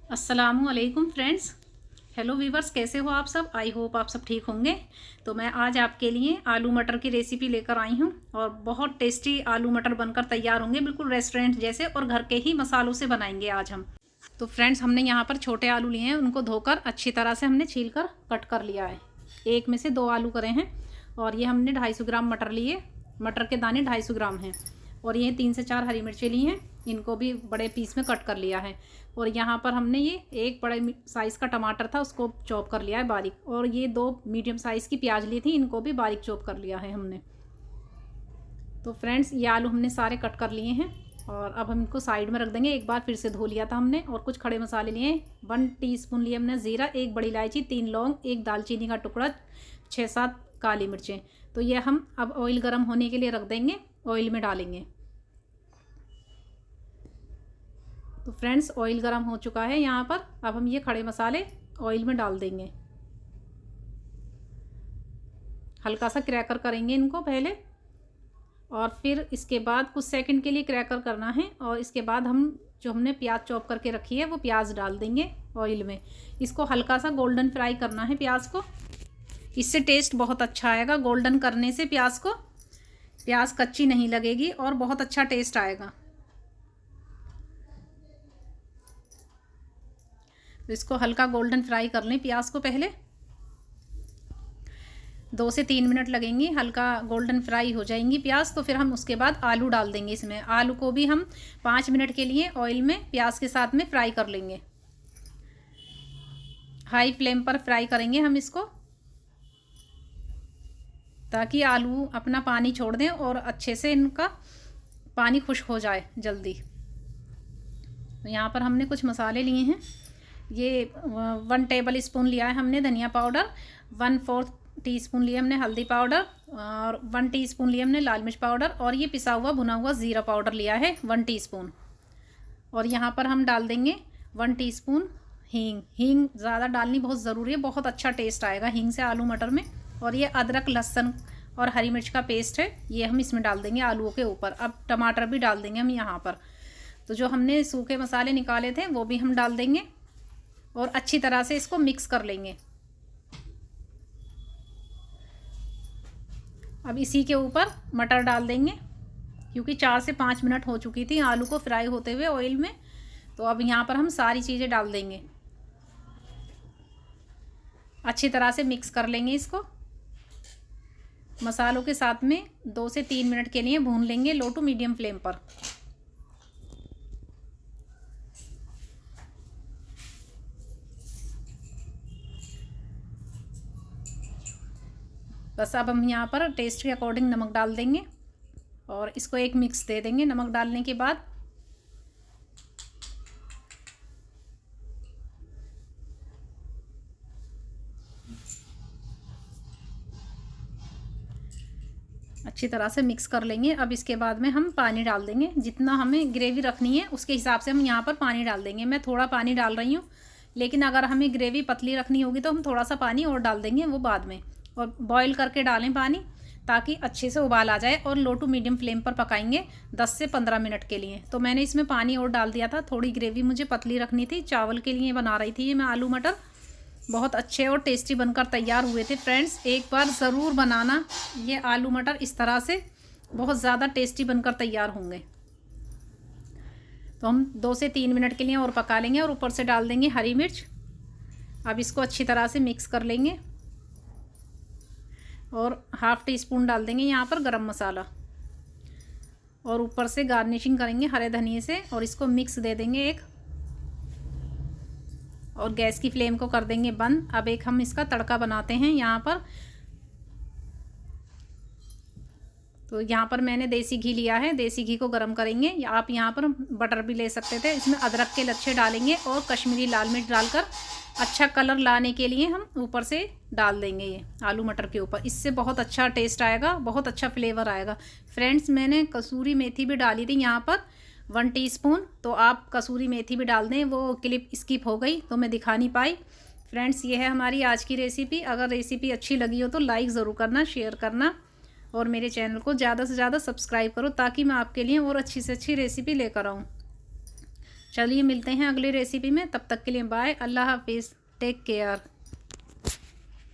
अस्सलामुअलैकुम friends. Hello viewers, कैसे हो आप सब? आई होप आप सब ठीक होंगे। तो मैं आज आपके लिए आलू मटर की रेसिपी लेकर आई हूँ और बहुत टेस्टी आलू मटर बनकर तैयार होंगे, बिल्कुल रेस्टोरेंट जैसे, और घर के ही मसालों से बनाएंगे आज हम। तो फ्रेंड्स, हमने यहाँ पर छोटे आलू लिए हैं, उनको धोकर अच्छी तरह से हमने छील कर कट कर लिया है। एक में से 2 आलू करे हैं। और ये हमने 250 ग्राम मटर लिए, मटर के दाने 250 ग्राम हैं। और ये 3 से 4 हरी मिर्चें ली हैं, इनको भी बड़े पीस में कट कर लिया है। और यहाँ पर हमने ये एक बड़े साइज़ का टमाटर था, उसको चॉप कर लिया है बारीक। और ये 2 मीडियम साइज़ की प्याज ली थी, इनको भी बारीक चॉप कर लिया है हमने। तो फ्रेंड्स, ये आलू हमने सारे कट कर लिए हैं और अब हम इनको साइड में रख देंगे। एक बार फिर से धो लिया था हमने। और कुछ खड़े मसाले लिए, 1 टीस्पून लिए हमने ज़ीरा, 1 बड़ी इलायची, 3 लौंग, 1 दालचीनी का टुकड़ा, 6-7 काली मिर्चें। तो ये हम अब ऑयल गर्म होने के लिए रख देंगे, ऑयल में डालेंगे। तो फ्रेंड्स, ऑयल गर्म हो चुका है यहाँ पर। अब हम ये खड़े मसाले ऑयल में डाल देंगे। हल्का सा क्रैकर करेंगे इनको पहले, और फिर इसके बाद कुछ सेकंड के लिए क्रैकर करना है। और इसके बाद हम जो हमने प्याज चॉप करके रखी है वो प्याज डाल देंगे ऑयल में। इसको हल्का सा गोल्डन फ्राई करना है प्याज को, इससे टेस्ट बहुत अच्छा आएगा। गोल्डन करने से प्याज को, प्याज कच्ची नहीं लगेगी और बहुत अच्छा टेस्ट आएगा। तो इसको हल्का गोल्डन फ्राई कर लें प्याज को पहले। 2 से 3 मिनट लगेंगी, हल्का गोल्डन फ्राई हो जाएंगी प्याज। तो फिर हम उसके बाद आलू डाल देंगे इसमें। आलू को भी हम 5 मिनट के लिए ऑयल में प्याज के साथ में फ्राई कर लेंगे। हाई फ्लेम पर फ्राई करेंगे हम इसको, ताकि आलू अपना पानी छोड़ दें और अच्छे से इनका पानी खुश्क हो जाए जल्दी। तो यहाँ पर हमने कुछ मसाले लिए हैं। ये 1 टेबल स्पून लिया है हमने धनिया पाउडर, 1/4 टीस्पून लिए हमने हल्दी पाउडर, और 1 टीस्पून लिए हमने लाल मिर्च पाउडर, और ये पिसा हुआ भुना हुआ ज़ीरा पाउडर लिया है 1 टीस्पून। और यहाँ पर हम डाल देंगे 1 टीस्पून हींग। हींग ज़्यादा डालनी बहुत ज़रूरी है, बहुत अच्छा टेस्ट आएगा हींग से आलू मटर में। और ये अदरक, लहसुन और हरी मिर्च का पेस्ट है, ये हम इसमें डाल देंगे आलूओं के ऊपर। अब टमाटर भी डाल देंगे हम यहाँ पर। तो जो हमने सूखे मसाले निकाले थे वो भी हम डाल देंगे और अच्छी तरह से इसको मिक्स कर लेंगे। अब इसी के ऊपर मटर डाल देंगे, क्योंकि 4 से 5 मिनट हो चुकी थी आलू को फ्राई होते हुए ऑयल में। तो अब यहाँ पर हम सारी चीज़ें डाल देंगे, अच्छी तरह से मिक्स कर लेंगे इसको। मसालों के साथ में 2 से 3 मिनट के लिए भून लेंगे, लो टू मीडियम फ्लेम पर। बस अब हम यहाँ पर टेस्ट के अकॉर्डिंग नमक डाल देंगे और इसको एक मिक्स दे देंगे। नमक डालने के बाद अच्छी तरह से मिक्स कर लेंगे। अब इसके बाद में हम पानी डाल देंगे, जितना हमें ग्रेवी रखनी है उसके हिसाब से हम यहाँ पर पानी डाल देंगे। मैं थोड़ा पानी डाल रही हूँ, लेकिन अगर हमें ग्रेवी पतली रखनी होगी तो हम थोड़ा सा पानी और डाल देंगे, वो बाद में। और बॉईल करके डालें पानी, ताकि अच्छे से उबाल आ जाए। और लो टू मीडियम फ्लेम पर पकाएंगे 10 से 15 मिनट के लिए। तो मैंने इसमें पानी और डाल दिया था, थोड़ी ग्रेवी मुझे पतली रखनी थी, चावल के लिए बना रही थी ये मैं आलू मटर। बहुत अच्छे और टेस्टी बनकर तैयार हुए थे फ्रेंड्स। एक बार ज़रूर बनाना ये आलू मटर, इस तरह से बहुत ज़्यादा टेस्टी बनकर तैयार होंगे। तो हम 2 से 3 मिनट के लिए और पका लेंगे और ऊपर से डाल देंगे हरी मिर्च। अब इसको अच्छी तरह से मिक्स कर लेंगे और 1/2 टीस्पून डाल देंगे यहाँ पर गरम मसाला, और ऊपर से गार्निशिंग करेंगे हरे धनिए से। और इसको मिक्स दे देंगे एक, और गैस की फ्लेम को कर देंगे बंद। अब एक हम इसका तड़का बनाते हैं यहाँ पर। तो यहाँ पर मैंने देसी घी लिया है, देसी घी को गरम करेंगे, या आप यहाँ पर बटर भी ले सकते थे। इसमें अदरक के लच्छे डालेंगे और कश्मीरी लाल मिर्च डालकर अच्छा कलर लाने के लिए हम ऊपर से डाल देंगे ये आलू मटर के ऊपर। इससे बहुत अच्छा टेस्ट आएगा, बहुत अच्छा फ्लेवर आएगा। फ्रेंड्स, मैंने कसूरी मेथी भी डाली थी यहाँ पर 1 टीस्पून। तो आप कसूरी मेथी भी डाल दें, वो क्लिप स्किप हो गई तो मैं दिखा नहीं पाई। फ्रेंड्स, ये है हमारी आज की रेसिपी। अगर रेसिपी अच्छी लगी हो तो लाइक ज़रूर करना, शेयर करना, और मेरे चैनल को ज़्यादा से ज़्यादा सब्सक्राइब करो, ताकि मैं आपके लिए और अच्छी से अच्छी रेसिपी लेकर आऊँ। चलिए मिलते हैं अगली रेसिपी में, तब तक के लिए बाय, अल्लाह हाफिज़, टेक केयर।